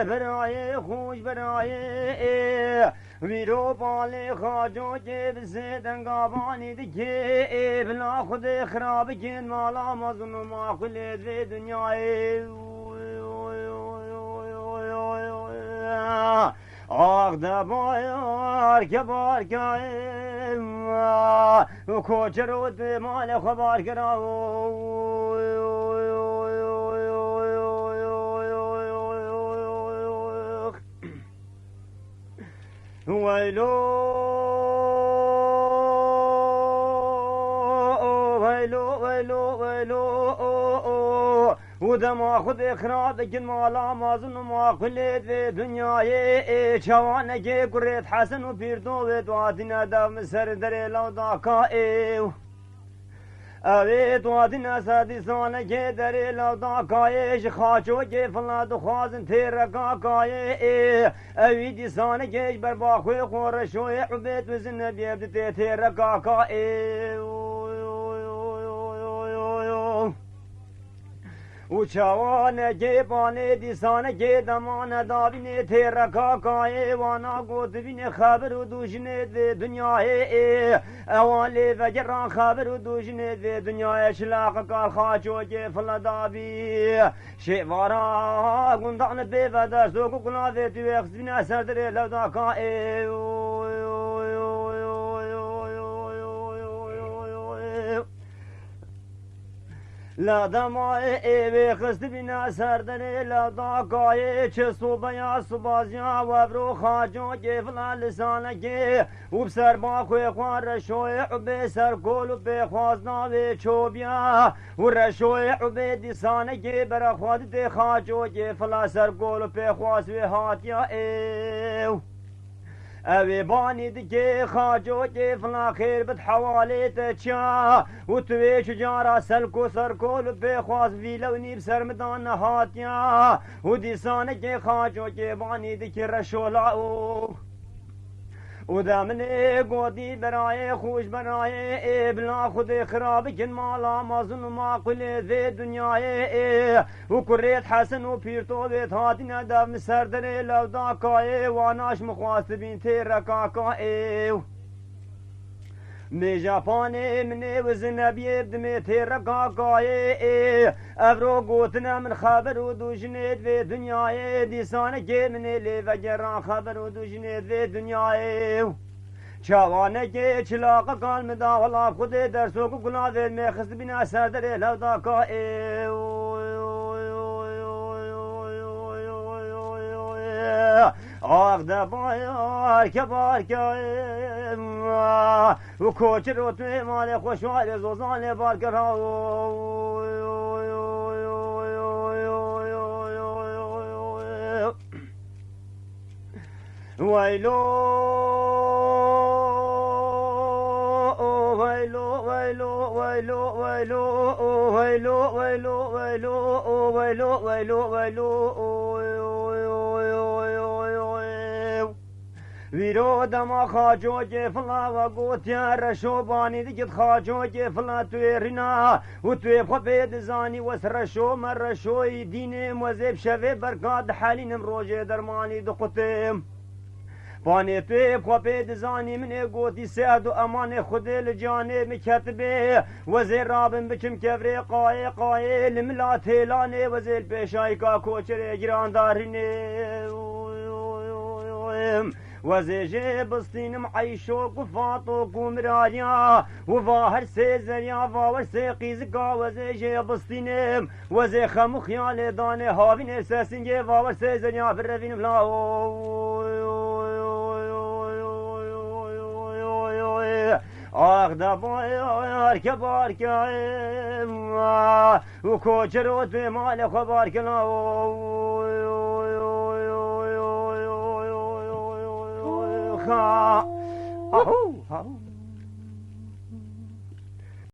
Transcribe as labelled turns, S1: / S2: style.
S1: برای خوش برای ویرو بالي خاجو جيب زيدن قاباني دكي بلا خد خراب جن مالا مظن ما كل ذي دنياي آخ دبار كبار كايم وكوچرود مال خبار كراو ويلو ويلو ويلو ويلو ودما خود اخراج كن مالا مازن ما كل ذي دنياي شوانك قريت حسن وبيردو ودواتنا دم سر در لو داكاي اوه دواتنا سادي سانك در لو داكاي خاچو كي فلا دخوازن تيركا كاي اوه دي سانك برباخوي خورشوي عبيت وزن بيبدت تيركا كاي وچوانه که بانه دیسانه که دمانه دابینه تیرکا کای وانا گوتبینه خبر و دوشنه ده دنیای اوالی وگران خبر و دوشنه ده دنیای شلاق کار خاچو که فلدابی شیوارا گندان به ودر سوکو کلاده توی اخزبینه سردر لودا کای لا دماء ايوه خست بنا سردن لا داقاي چه صوبيا صبازيا وابرو خاجون كي فلا لسانك وبسر باخوي خوان رشوي عبي سر كول بخوازنا و چوبيا ورشوي عبي دسانك برخواد دي خاجو كي فلا سر كول بخواز و هاتيا ايو اوه باني دكي خاجو كي فلا خير بتحوالي تچا وتوي شجارة سلكو سركول بخواز فيلوني بسر مدان هاتيا ودي سانك خاجو كي باني دكي رشولاو ودامني قودي براي خوش براي بلا خود خراب كن مالا مازن ما كل ذي دنياي وكريت حسن وبيرتو ذي هاتنا دم سردر لو داكاي واناش مخواست بين تيركاكاي مجاباني مني وزنبي بدمي تيركاكاي افرو قوتنا من خبر ودوشنيت في دنياي ديسانك مني لي وجران خبر ودوشنيت في دنياي شوانك چلاق قال مداولا خود در سوق گناه میں خست بنا سردر لودا کا آخ دبار کبار کایم و کوچر و توی مال خوشوال زوزان بار کرا ویلو ويلو ويلو ويلو ويلو ويلو ويلو ويلو ويلو ويلو ويرو دما خاجو جي فلا وغوتيا رشو باني ديت خاجو جي فلا تويرنا وتوي خبيد زاني وسرشو مرشو دين موزب شوي بركات حالين مروجه درماني دقتم پانی توی خوابه دزانی من گوتی سعد و امان خود لجانه مکتبه وزیر رابن بچم کفره قای لملا تیلانه وزیر پیشای کا کوچره گراندارینه وزيجي بسطين عيشو قفاطو قمرايا وظاهر سيزريا وظاهر سيقيزقا وزيجي بسطين وزي خمو خيال داني هافين اساسنجي وظاهر سيزريا في الرفين فلاو آخ دبار كبار كايم وكوچرو في مال خبار كلاو هارون